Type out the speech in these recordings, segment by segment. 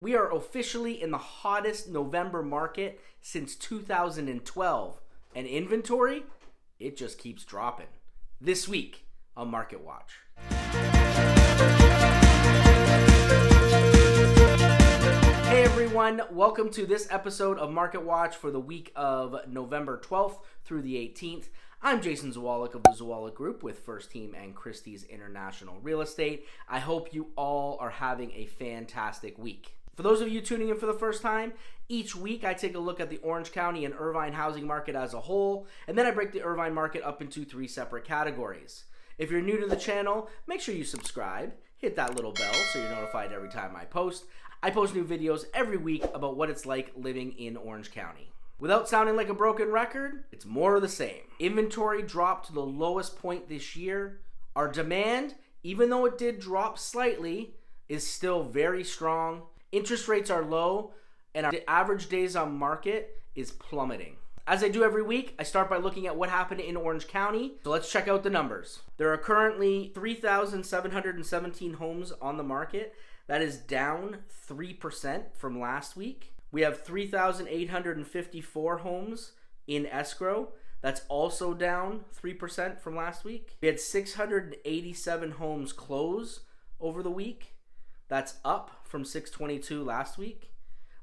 We are officially in the hottest November market since 2012, and inventory, it just keeps dropping. This week on Market Watch. Hey everyone, welcome to this episode of Market Watch for the week of November 12th through the 18th. I'm Jason Zwolak of the Zwolak Group with First Team and Christie's International Real Estate. I hope you all are having a fantastic week. For those of you tuning in for the first time, each week I take a look at the Orange County and Irvine housing market as a whole, and then I break the Irvine market up into 3 separate categories. If you're new to the channel, make sure you subscribe, hit that little bell so you're notified every time I post. I post new videos every week about what it's like living in Orange County. Without sounding like a broken record, it's more of the same. Inventory dropped to the lowest point this year. Our demand, even though it did drop slightly, is still very strong. Interest rates are low, and our average days on market is plummeting. As I do every week, I start by looking at what happened in Orange County. So let's check out the numbers. There are currently 3,717 homes on the market. That is down 3% from last week. We have 3,854 homes in escrow. That's also down 3% from last week. We had 687 homes close over the week. That's up from 622 last week.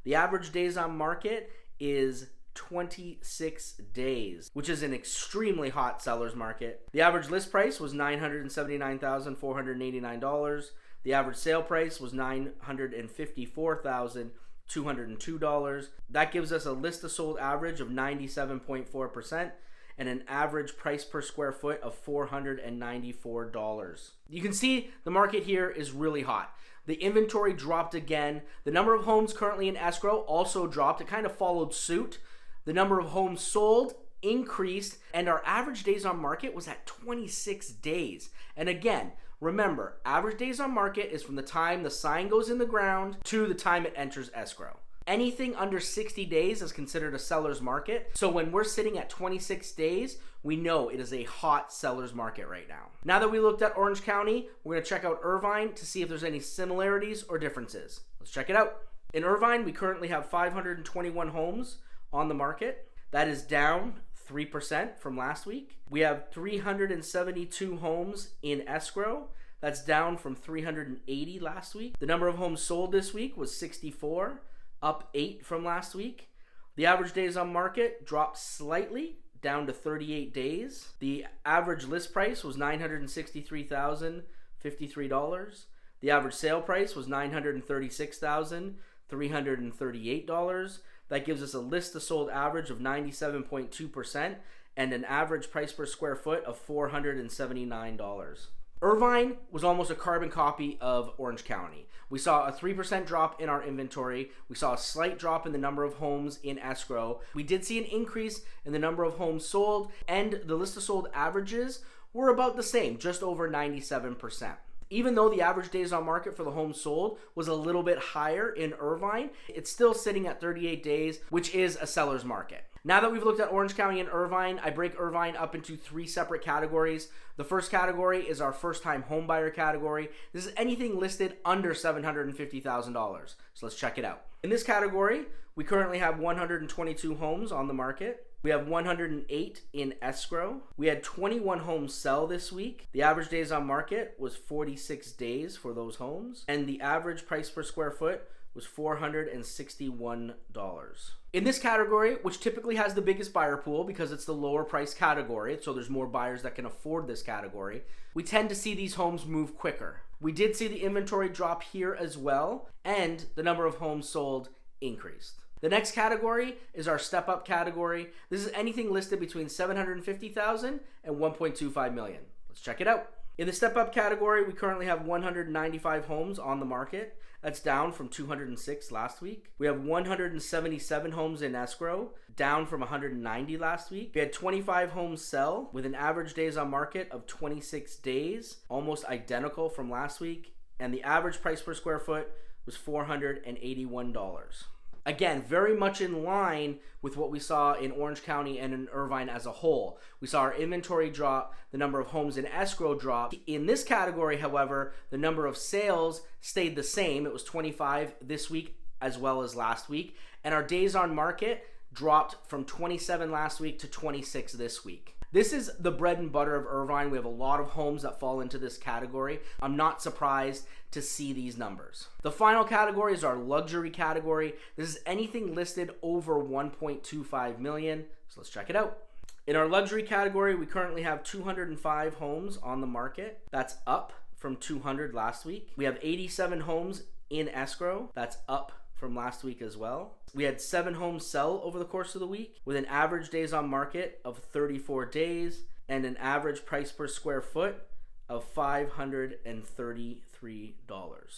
The average days on market is 26 days, which is an extremely hot seller's market. The average list price was $979,489. The average sale price was $954,202. That gives us a list to sold average of 97.4% and an average price per square foot of $494. You can see the market here is really hot. The inventory dropped again. The number of homes currently in escrow also dropped. It kind of followed suit. The number of homes sold increased, and our average days on market was at 26 days. And again, remember, average days on market is from the time the sign goes in the ground to the time it enters escrow. Anything under 60 days is considered a seller's market. So when we're sitting at 26 days, we know it is a hot seller's market right now. Now that we looked at Orange County, we're going to check out Irvine to see if there's any similarities or differences. Let's check it out. In Irvine, we currently have 521 homes on the market. That is down 3% from last week. We have 372 homes in escrow. That's down from 380 last week. The number of homes sold this week was 64. Up 8 from last week. The average days on market dropped slightly, down to 38 days. The average list price was $963,053. The average sale price was $936,338. That gives us a list to sold average of 97.2% and an average price per square foot of $479. Irvine was almost a carbon copy of Orange County. We saw a 3% drop in our inventory. We saw a slight drop in the number of homes in escrow. We did see an increase in the number of homes sold, and the list of sold averages were about the same, just over 97%. Even though the average days on market for the homes sold was a little bit higher in Irvine, it's still sitting at 38 days, which is a seller's market. Now that we've looked at Orange County and Irvine, I break Irvine up into 3 separate categories. The first category is our first-time homebuyer category. This is anything listed under $750,000. So let's check it out. In this category, we currently have 122 homes on the market. We have 108 in escrow. We had 21 homes sell this week. The average days on market was 46 days for those homes, and the average price per square foot was $461. In this category, which typically has the biggest buyer pool because it's the lower price category, so there's more buyers that can afford this category, we tend to see these homes move quicker. We did see the inventory drop here as well, and the number of homes sold increased. The next category is our step-up category. This is anything listed between $750,000 and $1.25 million. Let's check it out. In the step-up category, we currently have 195 homes on the market. That's down from 206 last week. We have 177 homes in escrow, down from 190 last week. We had 25 homes sell with an average days on market of 26 days, almost identical from last week. And the average price per square foot was $481. Again, very much in line with what we saw in Orange County and in Irvine as a whole. We saw our inventory drop, the number of homes in escrow drop. In this category, however, the number of sales stayed the same. It was 25 this week as well as last week. And our days on market dropped from 27 last week to 26 this week. This is the bread and butter of Irvine. We have a lot of homes that fall into this category. I'm not surprised to see these numbers. The final category is our luxury category. This is anything listed over 1.25 million. So let's check it out. In our luxury category, we currently have 205 homes on the market. That's up from 200 last week. We have 87 homes in escrow. That's up from last week as well. We had 7 homes sell over the course of the week with an average days on market of 34 days and an average price per square foot of $533.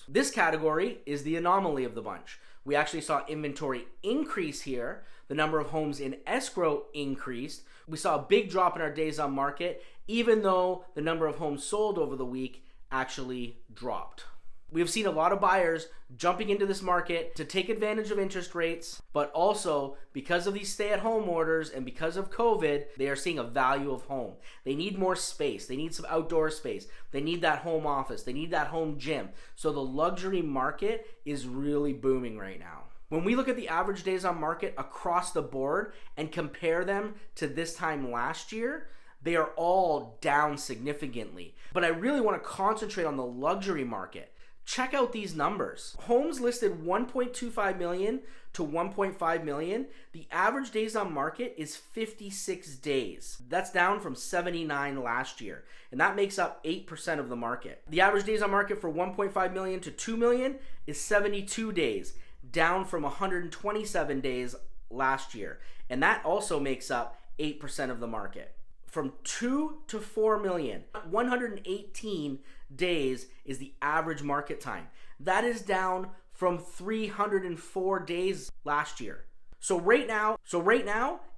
This category is the anomaly of the bunch. We actually saw inventory increase here. The number of homes in escrow increased. We saw a big drop in our days on market, even though the number of homes sold over the week actually dropped. We have seen a lot of buyers jumping into this market to take advantage of interest rates, but also because of these stay-at-home orders and because of COVID, they are seeing a value of home. They need more space. They need some outdoor space. They need that home office. They need that home gym. So the luxury market is really booming right now. When we look at the average days on market across the board and compare them to this time last year, they are all down significantly. But I really want to concentrate on the luxury market. Check out these numbers. Homes listed 1.25 million to 1.5 million. The average days on market is 56 days. That's down from 79 last year, and that makes up 8% of the market. The average days on market for 1.5 million to 2 million is 72 days, down from 127 days last year, and that also makes up 8% of the market. From 2 to 4 million, 118 days is the average market time. That is down from 304 days last year. So right now,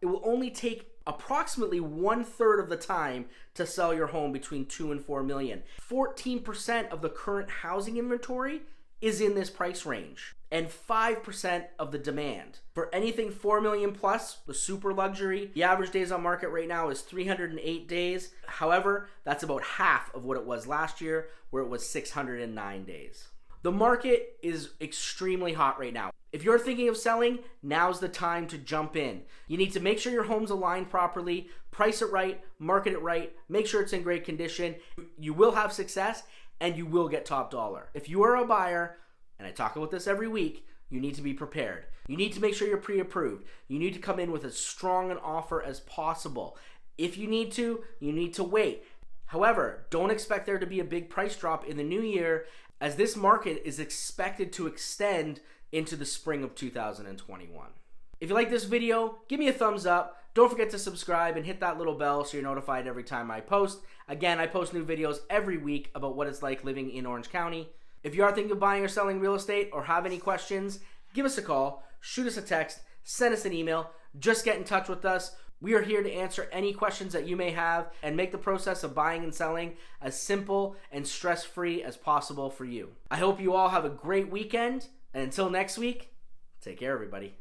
it will only take approximately 1/3 of the time to sell your home between 2 and 4 million. 14% of the current housing inventory is in this price range, and 5% of the demand. For anything 4 million plus, the super luxury, the average days on market right now is 308 days. However, that's about half of what it was last year, where it was 609 days. The market is extremely hot right now. If you're thinking of selling, now's the time to jump in. You need to make sure your home's aligned properly, price it right, market it right, make sure it's in great condition. You will have success, and you will get top dollar. If you are a buyer, and I talk about this every week, you need to be prepared. You need to make sure you're pre-approved. You need to come in with as strong an offer as possible. If you need to wait. However, don't expect there to be a big price drop in the new year, as this market is expected to extend into the spring of 2021. If you like this video, give me a thumbs up. Don't forget to subscribe and hit that little bell so you're notified every time I post. Again, I post new videos every week about what it's like living in Orange County. If you are thinking of buying or selling real estate or have any questions, give us a call, shoot us a text, send us an email. Just get in touch with us. We are here to answer any questions that you may have and make the process of buying and selling as simple and stress-free as possible for you. I hope you all have a great weekend, and until next week, take care, everybody.